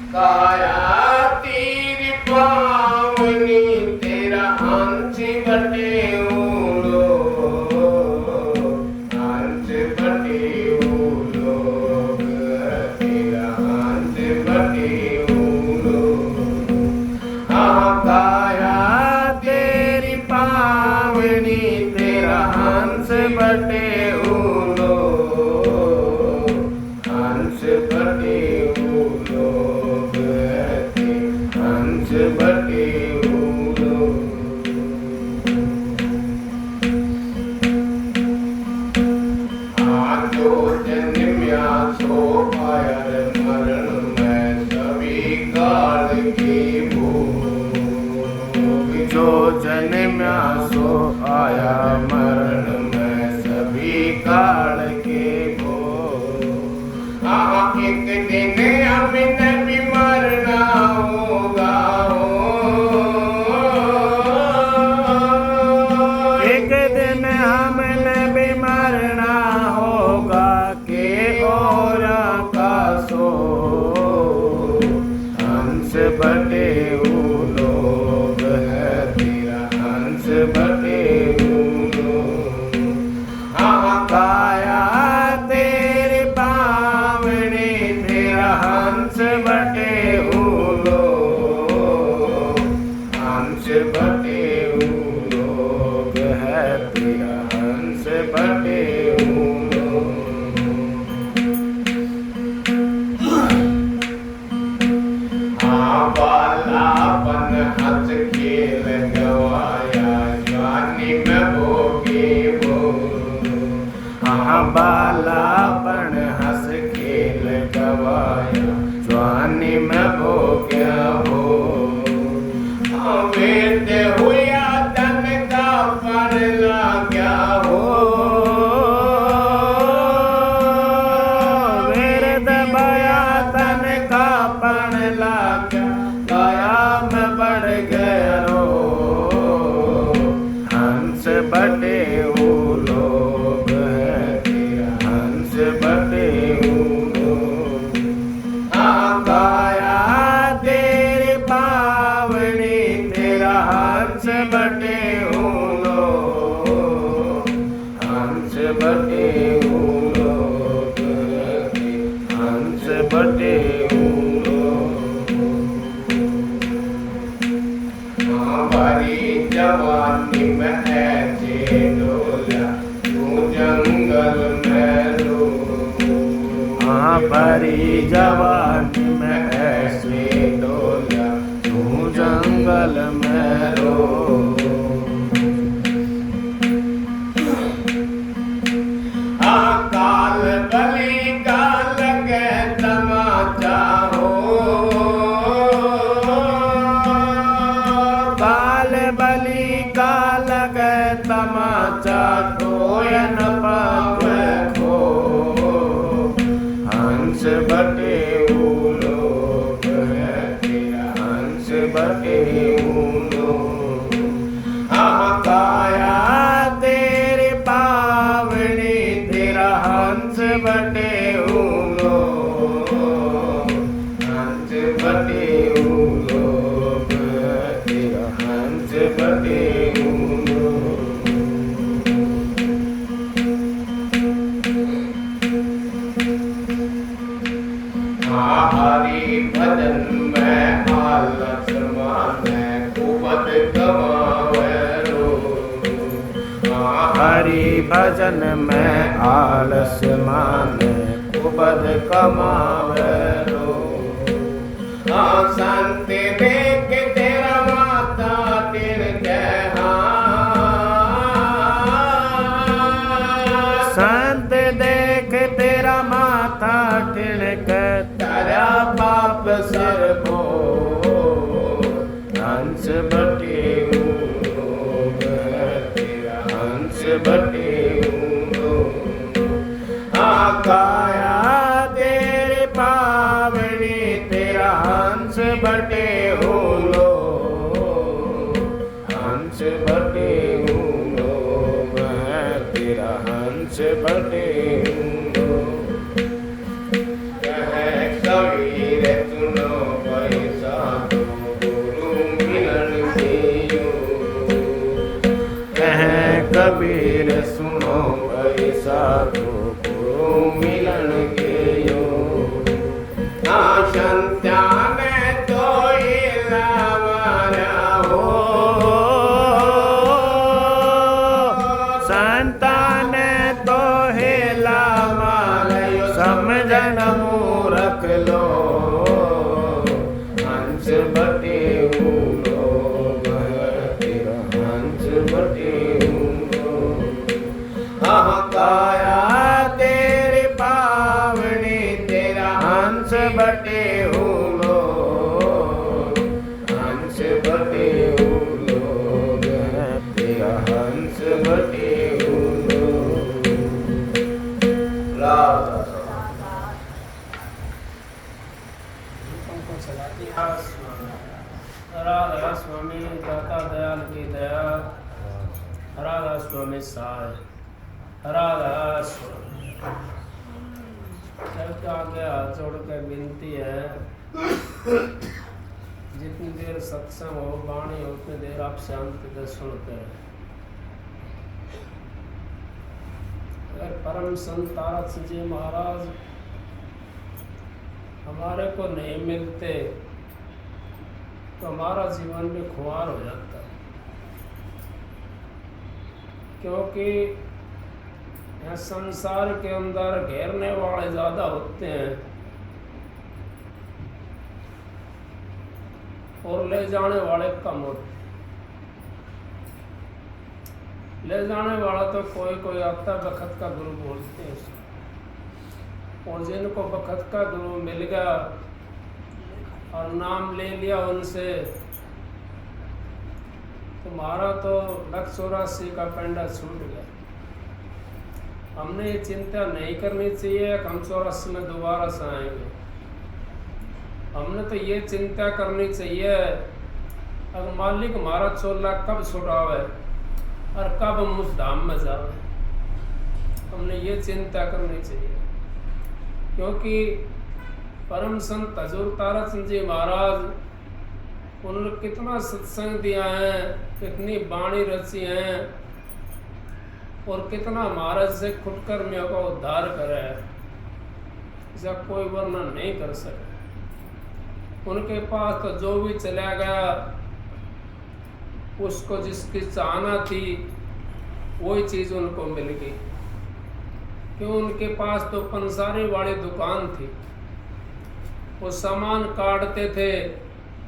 काया तेरी पावनी तेरा हंस बटे उलो, हंस बटे उलो, तेरा हंस बटे उलो। हाँ काया तेरी पावनी तेरा हंस बटे उलो, हंस बटे उलो, हंस बटे उलो। जो जन्म्या सो आया मरण में सभी काल की भोग, जो जन्म्या सो आया मरण में सभी काल के भोग। एक दिन हमने भी मरना होगा, एक दिन हमने भी मरना होगा के और का सो, हंस बटे लोग है तेरा हंस बटे लोग। हाँ काया तेरी पावनी तेरा हंस बटे लोग, हंस बटे लोग है तेरा हंस बटे लोग। हाँ बालापन हंस खेल गवाया जवानी में भोगे वो, हाँ बालापन हंस खेल गवाया जवानी में भोग्या हो। वेद हुआ तन का पर लाग्या हो, वेद भया तन का पर लाग्या, काया में बढ़ गया रो, हंस बटे वो लोग है तेरा हंस बटे वो लोग। हाँ काया तेरी पावनी तेरा हंस बटे वो लोग, हंस बटे वो लोग, हंस बटे वो लोग। हमारी जवानी में ऐसे डोला तू जंगल में रो, हमारी जवानी में ऐसे डोला तू जंगल में रो। काल बलि का लगे तमाचा हो, काल बलि का लगे तमाचा कोयन पावे खो, हंस बटे वो लोग है तेरा हंस बटे वो लोग। हाँ काया तेरी पावनी तेरा हंस बटे वो लोग, हंस बटे वो लोग, तेरा हंस बटे वो लोग। हरि भजन में आलस माने कुपद गवावे रो, हरि भजन में आलस माने कुपद कमावे रो। हाँ संत देख तेरा माता तिनके, संत देख तेरा माथा तिनक तारा पाप सर को, हंस बटे लोग है तेरा हंस बटे लोग। हाँ काया तेरी पावनी तेरा हंस बटे हो बटे हूँ लोग तेरा हंस बटे हूँ लोग। हाँ काया तेरी पावनी तेरा हंस बटे हूँ लोग हंस बटे हूँ लोग तेरा हंस बटे हूँ लोग। राधा स्वामी दाता दयाल की दया, राधा स्वामी साय, राधा स्वामी। सबके आगे हाथ जोड़ के विनती है, जितनी देर सत्संग हो वाणी हो उतनी देर आप शांति से सुनते हैं। अगर परम संत तारक सिंह जी महाराज हमारे को नहीं मिलते तो हमारा जीवन भी खुमार हो जाता है, क्योंकि यह संसार के अंदर घेरने वाले ज़्यादा होते हैं और ले जाने वाले कम होते हैं। ले जाने वाला तो कोई कोई आता बखत का गुरु बोलते हैं उसको, और जिनको बखत का गुरु मिल गया और नाम ले लिया उनसे, तुम्हारा तो 184 का पंडा छूट गया। हमने ये चिंता नहीं करनी चाहिए कि हम 84 में दोबारा से आएंगे। हमने तो ये चिंता करनी चाहिए अगर मालिक हमारा चोला कब छुड़ावे और कब हम उस धाम में जावे। हमने ये चिंता करनी चाहिए, क्योंकि परम संत हजूर तारक सिंह जी महाराज उन्होंने कितना सत्संग दिया है, कितनी वाणी रची हैं और कितना महाराज से खुटकर्मियों का उद्धार करे है, इसका कोई वर्णन नहीं कर सके। उनके पास तो जो भी चला गया उसको जिसकी चाहना थी वही चीज़ उनको मिल गई। क्यों? उनके पास तो पंसारी वाली दुकान थी, वो सामान काटते थे।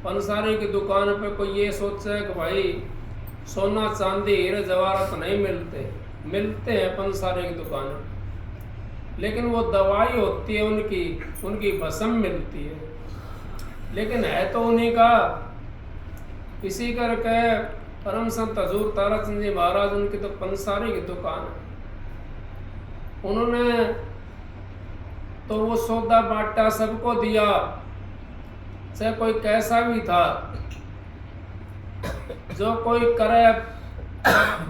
पंसारी की दुकान पे कोई ये सोचे कि भाई सोना चांदी हीरे जवाहरात नहीं मिलते, मिलते हैं पंसारी की दुकान पे, लेकिन वो दवाई होती है उनकी भस्म मिलती है, लेकिन है तो उन्हीं का। इसी करके परम संत हजूर तारक सिंह जी महाराज उनकी तो पंसारी की दुकान है। उन्होंने तो वो सौदा बांटा, सबको दिया, चाहे कोई कैसा भी था। जो कोई करे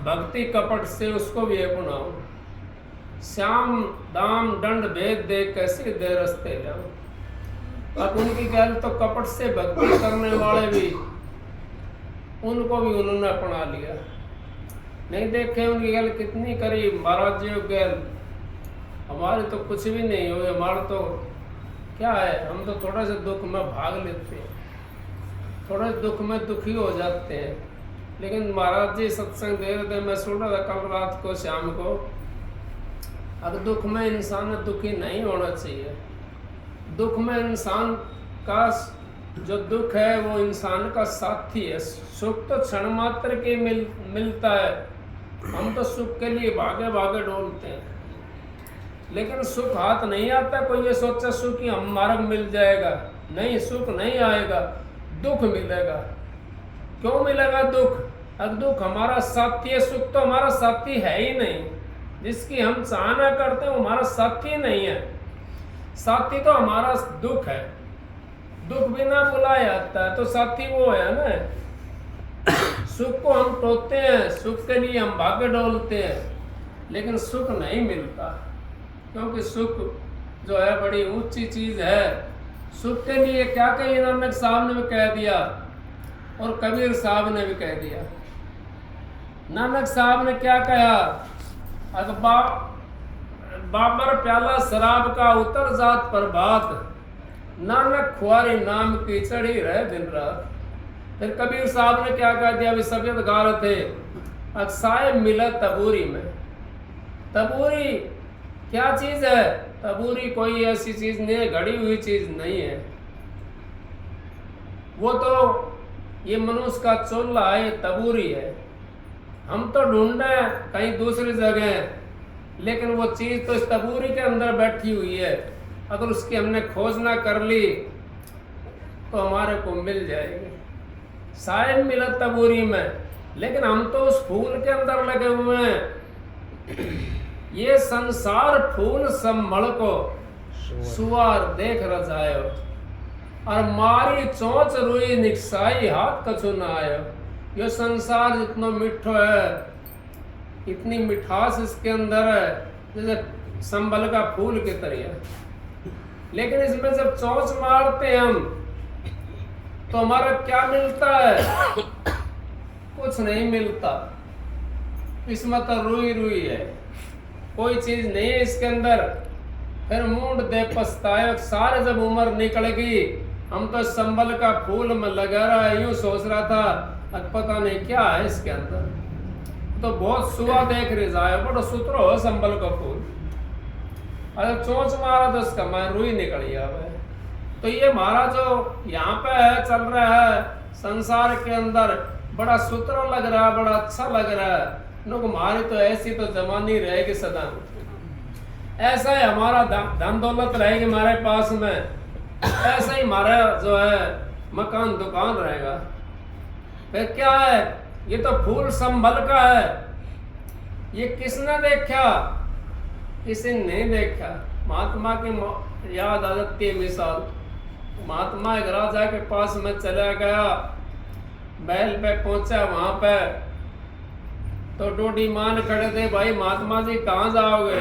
भक्ति कपट से उसको भी अपनाओ, श्याम दाम दंड भेद दे कैसे दे रस्ते जाओ। अब उनकी गैल तो कपट से भक्ति करने वाले भी उनको भी उन्होंने अपना लिया। नहीं देखे उनकी गैल कितनी करी महाराज जी गैल, हमारे तो कुछ भी नहीं हुए। हमारा तो क्या है, हम तो थोड़ा सा दुख में भाग लेते हैं, थोड़े दुख में दुखी हो जाते हैं। लेकिन महाराज जी सत्संग दे रहे थे, मैं सुन रहा था कल रात को शाम को। अब दुख में इंसान दुखी नहीं होना चाहिए। दुख में इंसान का जो दुख है वो इंसान का साथी है। सुख तो क्षण मात्र के मिलता है, हम तो सुख के लिए भागे भागे डोलते हैं, लेकिन सुख हाथ नहीं आता। कोई ये सोचा सुख ही हम मार्ग मिल जाएगा, नहीं, सुख नहीं आएगा, दुख मिलेगा। क्यों मिलेगा दुख? अब दुख हमारा साथी है, सुख तो हमारा साथी है ही नहीं। जिसकी हम चाहना करते हैं वो हमारा साथी नहीं है। साथी तो हमारा दुख है, दुख बिना बुलाया आता है तो साथी वो है ना। सुख को हम टोकते हैं, सुख के लिए हम भागे डोलते हैं, लेकिन सुख नहीं मिलता, क्योंकि सुख जो है बड़ी ऊंची चीज है। सुख के लिए क्या कही नानक साहब ने भी कह दिया और कबीर साहब ने भी कह दिया। नानक साहब ने क्या कहा? बाबर प्याला शराब का उतर जात प्रभात, नानक खुआरी नाम की चढ़ी रहे दिन रात। फिर कबीर साहब ने क्या कह दिया? अभी सफेद गा रहे थे, अक्साए मिला तबूरी में। तबूरी क्या चीज है? तबूरी कोई ऐसी चीज नहीं है, घड़ी हुई चीज नहीं है। वो तो ये मनुष्य का चोला है, ये तबूरी है। हम तो ढूंढे कहीं दूसरी जगह, लेकिन वो चीज तो इस तबूरी के अंदर बैठी हुई है। अगर उसकी हमने खोज ना कर ली तो हमारे को मिल जाएगी। शायद मिला तबूरी में, लेकिन हम तो उस फूल के अंदर लगे हुए हैं। ये संसार फूल संभल को सुवार देख रजायो, और मारी चोंच रुई निकसाई हाथ कछु न आयो। ये संसार जितना मिठो है, इतनी मिठास इसके अंदर है, जैसे संभल का फूल की तरह। लेकिन इसमें जब चोंच मारते हैं हम, तो हमारा क्या मिलता है? कुछ नहीं मिलता। इसमें तो रुई रुई है, कोई चीज नहीं है इसके अंदर। फिर मूंड दे पछताए, सारे जब उम्र निकल गई, हम तो संभल का फूल में लगा रहा है, यूं सोच रहा था अब पता नहीं क्या है इसके अंदर। तो बहुत सुआ देख रही जाए, बड़ा सुतरो हो संभल का फूल। अगर चोंच मारा तो उसका मैं रुई निकल गया। तो ये हमारा जो यहाँ पे है, चल रहा है संसार के अंदर, बड़ा सुतरा लग रहा है, बड़ा अच्छा लग रहा है। लोग हमारी तो ऐसी तो जवानी रहेगी सदा, ऐसा ही हमारा धन दौलत रहेगी हमारे पास में, ऐसा ही हमारा जो है मकान दुकान रहेगा। फिर क्या है? ये तो फूल संभल का है। ये किसने देखा? किसी ने नहीं देखा। महात्मा की याद आ जाती है मिसाल। महात्मा एक राजा के पास में चला गया, बैल पे पहुंचा, वहां पे तो डोडी मान खड़े थे, भाई महात्मा जी कहाँ जाओगे?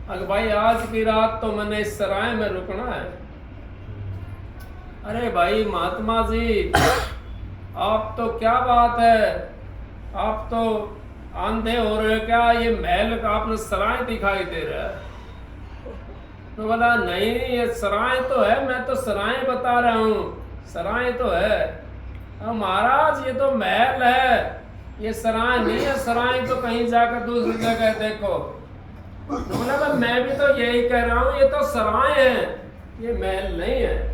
अगर भाई आज की रात तो मैंने इस सराय में रुकना है। अरे भाई महात्मा जी, आप तो क्या बात है, आप तो आंधे हो रहे हो क्या? ये महल का आपने सराय दिखाई दे रहा है। तो बोला नहीं, ये सराय तो है, मैं तो सराय बता रहा हूँ, सराय तो है। अब महाराज ये तो महल है, ये सराय नहीं है, सराय तो कहीं जाकर दूसरी जगह देखो। तो बोला मैं भी तो यही कह रहा हूँ, ये तो सराय है, ये महल नहीं है।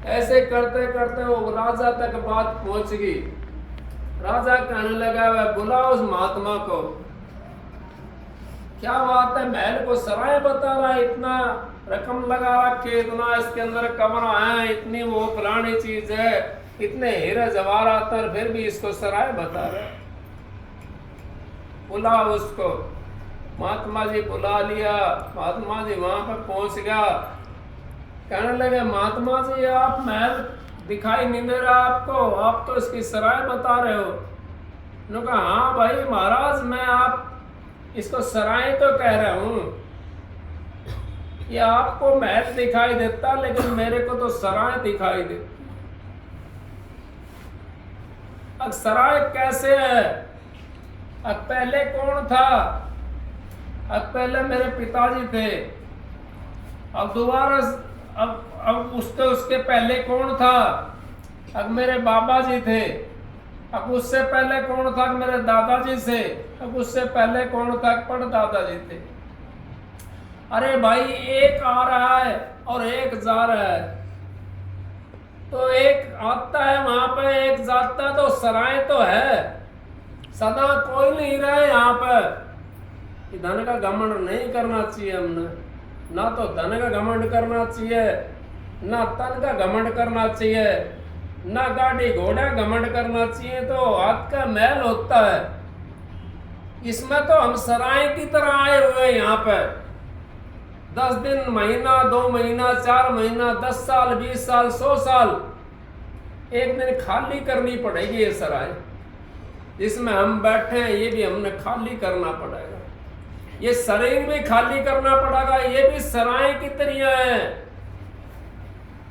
ऐसे करते करते वो राजा तक बात पहुंच गई। राजा कहने लगा वह बुलाओ उस महात्मा को। क्या बात है, महल को सराय बता रहा है, इतना रकम लगा रखे, इतना इसके अंदर कमरा है, इतनी वो फलानी चीज है, इतने हीरे जवाहरात, फिर भी इसको सराय बता रहा है। बुलाओ उसको। महात्मा जी बुला लिया। महात्मा जी वहां पर पहुंच गया। कहने लगे महात्मा जी आप महल दिखाई नहीं दे रहा आपको, आप तो इसकी सराय बता रहे हो। उन्होंने कहा हाँ भाई महाराज, मैं आप इसको सराय तो कह रहा हूँ, ये आपको महल दिखाई देता, लेकिन मेरे को तो सराय दिखाई देती। अब सराय कैसे है? अब पहले कौन था? अब पहले मेरे पिताजी थे। अब दोबारा अब उसके पहले कौन था? अब मेरे बाबा जी थे। अब उससे पहले कौन था? मेरे दादाजी से। अब उससे पहले कौन था? परदादाजी थे। अरे भाई एक आ रहा है और एक जा रहा है, तो एक आता है वहां पे, एक जाता है, तो सराय तो है, सदा कोई नहीं रहे यहाँ पे। धन का घमंड नहीं करना चाहिए हमने, ना तो धन का घमंड करना चाहिए, ना तन का घमंड करना चाहिए, ना गाड़ी घोड़ा घमंड करना चाहिए। तो हाथ का महल होता है, इसमें तो हम सराय की तरह आए हुए यहाँ पे। 10 दिन, महीना, 2 महीना, 4 महीना, 10 साल, 20 साल, 100 साल, एक दिन खाली करनी पड़ेगी ये सराय जिसमें हम बैठे हैं। ये भी हमने खाली करना पड़ेगा, ये शरीर भी खाली करना पड़ेगा, ये भी सराय की तरह है।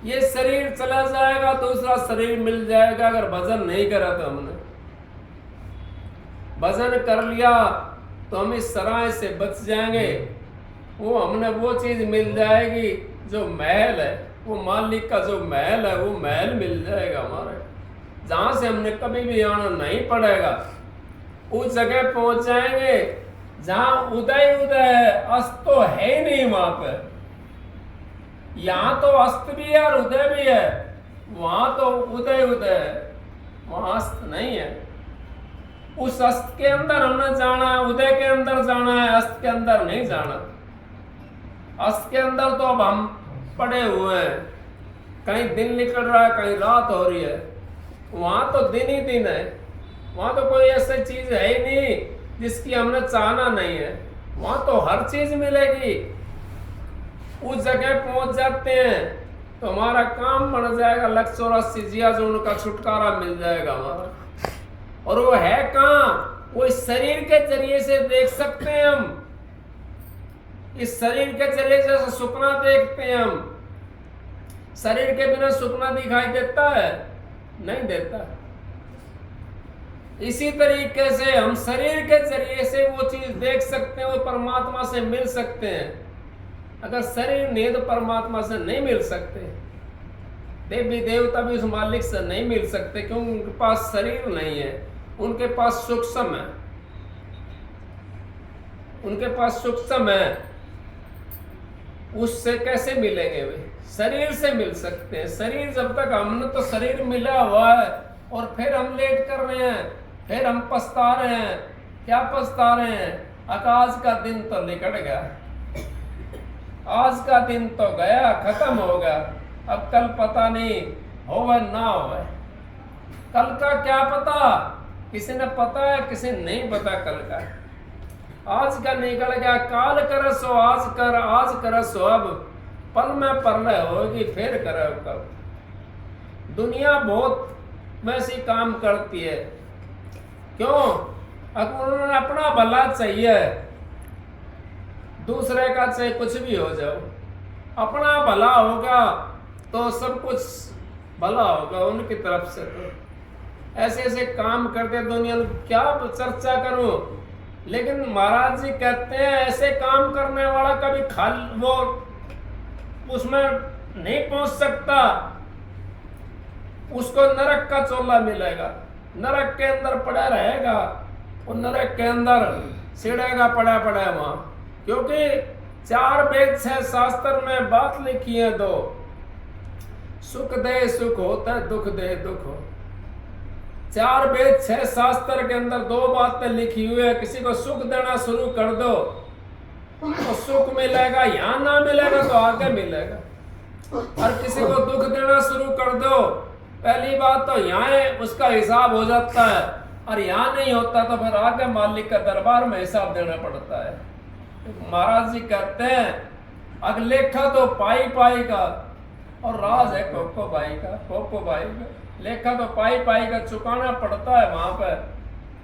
ये शरीर चला जाएगा, दूसरा शरीर मिल जाएगा। अगर भजन नहीं करा तो हमने भजन कर लिया तो हम इस सराय से बच जाएंगे। वो हमने वो चीज मिल जाएगी जो महल है, वो मालिक का जो महल है, वो महल मिल जाएगा हमारे, जहां से हमने कभी भी आना नहीं पड़ेगा। उस जगह पहुंच जाएंगे जहां उदय उदय है, अस्त तो है ही नहीं वहां पे। यहाँ तो अस्त भी है और उदय भी है, वहां तो उदय उदय है, वहां अस्त नहीं है। उस अस्त के अंदर हमने जाना है, उदय के अंदर जाना है, अस्त के अंदर नहीं जाना। अस्त के अंदर तो अब हम पड़े हुए हैं, कहीं दिन निकल रहा है, कहीं रात हो रही है। वहां तो दिन ही दिन है, वहां तो कोई ऐसी चीज है ही नहीं जिसकी हमने चाहना नहीं है। वहां तो हर चीज मिलेगी। उस जगह पहुंच जाते हैं तो हमारा काम बन जाएगा, 184 जिया जो उनका छुटकारा मिल जाएगा हमारा। और वो है कहाँ? वो इस शरीर के जरिए से देख सकते हैं हम। इस शरीर के जरिए से सुपना देखते हैं हम। शरीर के बिना सुपना दिखाई देता है? नहीं देता। इसी तरीके से हम शरीर के जरिए से वो चीज देख सकते हैं, वो परमात्मा से मिल सकते हैं। अगर शरीर नहीं तो परमात्मा से नहीं मिल सकते। देवी देवता भी उस मालिक से नहीं मिल सकते, क्योंकि उनके पास शरीर नहीं है, उनके पास सूक्ष्म है, उनके पास सूक्ष्म है। उससे कैसे मिलेंगे वे? शरीर से मिल सकते हैं। शरीर जब तक हमने तो शरीर मिला हुआ है और फिर हम लेट कर रहे हैं, फिर हम पछता रहे हैं। क्या पछता रहे हैं? आज का दिन तो निकल गया, आज का दिन तो गया, खत्म हो गया। अब कल पता नहीं होवे ना होवे। कल का क्या पता? किसी ने पता है, किसी नहीं पता कल का। आज का निकल गया, काल कर सो आज कर, आज कर सो अब, पल में परलय होगी फिर करे कब। दुनिया बहुत वैसी काम करती है। क्यों? अब उन्होंने अपना भला चाहिए, दूसरे का चाहे कुछ भी हो जाओ, अपना भला होगा तो सब कुछ भला होगा उनकी तरफ से। तो ऐसे ऐसे काम करते दुनिया में क्या चर्चा करूं। लेकिन महाराज जी कहते हैं ऐसे काम करने वाला कभी खाल वो उसमें नहीं पहुंच सकता, उसको नरक का चोला मिलेगा, नरक के अंदर पड़ा रहेगा, और नरक के अंदर सिड़ेगा पड़ा पड़ा वहां। क्योंकि 4 वेद 6 शास्त्र में बात लिखी है दो, सुख दे सुख होता है, दुख दे दुख हो। 4 वेद 6 शास्त्र के अंदर 2 बातें लिखी हुई है। किसी को सुख देना शुरू कर दो तो सुख मिलेगा, यहां ना मिलेगा तो आगे मिलेगा। और किसी को दुख देना शुरू कर दो, पहली बात तो यहाँ उसका हिसाब हो जाता है, और यहाँ नहीं होता तो फिर आगे मालिक का दरबार में हिसाब देना पड़ता है। महाराज जी कहते हैं अग लेखा तो पाई पाई का, और राज है कोको भाई का, कोको भाई का। लेखा तो पाई पाई का चुकाना पड़ता है वहां पर,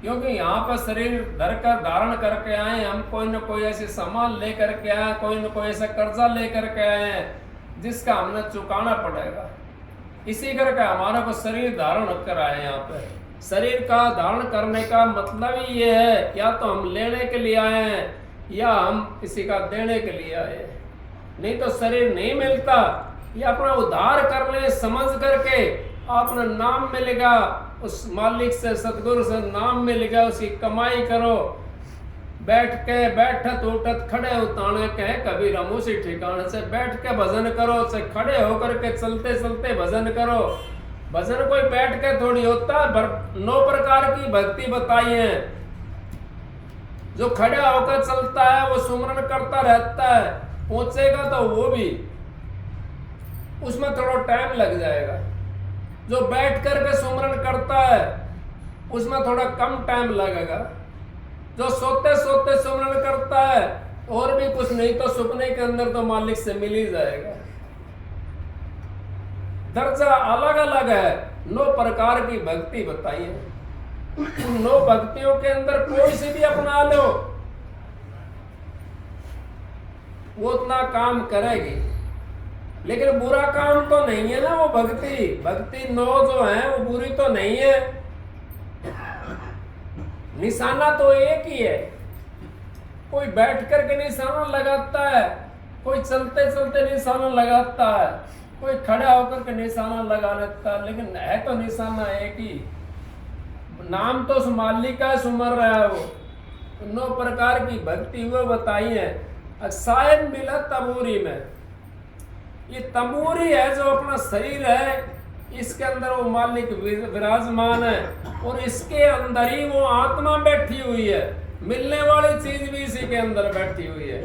क्योंकि यहाँ पर शरीर धर कर धारण करके आए हम, कोई न कोई ऐसे सामान लेकर के आए, कोई न कोई ऐसा कर्जा लेकर के आए हैं जिसका हमने चुकाना पड़ेगा। इसी करके हमारा को शरीर धारण कर आए। यहाँ पे शरीर का धारण करने का मतलब ही ये है, या तो हम लेने के लिए आए हैं या हम किसी का देने के लिए आए हैं। नहीं तो शरीर नहीं मिलता। ये अपना उद्धार कर ले समझ करके, आपने नाम मिलेगा उस मालिक से, सतगुरु से नाम मिलेगा, उसकी कमाई करो। बैठ के बैठत उठत खड़े उताने कहे कबीर हम उसी ठिकाने से बैठ के भजन करो, से खड़े होकर के चलते चलते भजन करो। भजन कोई बैठ के थोड़ी होता है। 9 प्रकार की भक्ति बताई है। जो खड़ा होकर चलता है वो सुमरन करता रहता है, पहुंचेगा तो वो भी उसमें थोड़ा टाइम लग जाएगा। जो बैठ करके सुमरन करता है उसमें थोड़ा कम टाइम लगेगा। जो सोते सोते सुमरन करता है और भी कुछ नहीं तो सपने के अंदर तो मालिक से मिल ही जाएगा। दर्जा अलग अलग है। 9 प्रकार की भक्ति बताई है। उन 9 भक्तियों के अंदर कोई सी भी अपना लो, वो उतना काम करेगी। लेकिन बुरा काम तो नहीं है ना वो भक्ति। भक्ति 9 जो है वो बुरी तो नहीं है। निशाना तो एक ही है। कोई बैठ करके निशाना लगाता है, कोई चलते चलते निशाना लगाता है, कोई खड़ा होकर के निशाना लगा लेता है, लेकिन है तो निशाना एक ही। नाम तो उस मालिक का सुमर रहा है वो। 9 प्रकार की भक्ति वो बताई है। सायन मिला तबूरी में। ये तंबूरी है जो अपना शरीर है, इसके अंदर वो मालिक विराजमान है और इसके अंदर ही वो आत्मा बैठी हुई है। मिलने वाली चीज भी इसी के अंदर बैठी हुई है,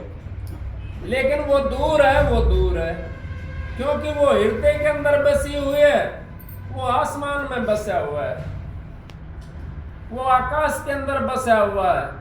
लेकिन वो दूर है क्योंकि वो हृदय के अंदर बसी हुई है, वो आसमान में बसा हुआ है, वो आकाश के अंदर बसा हुआ है।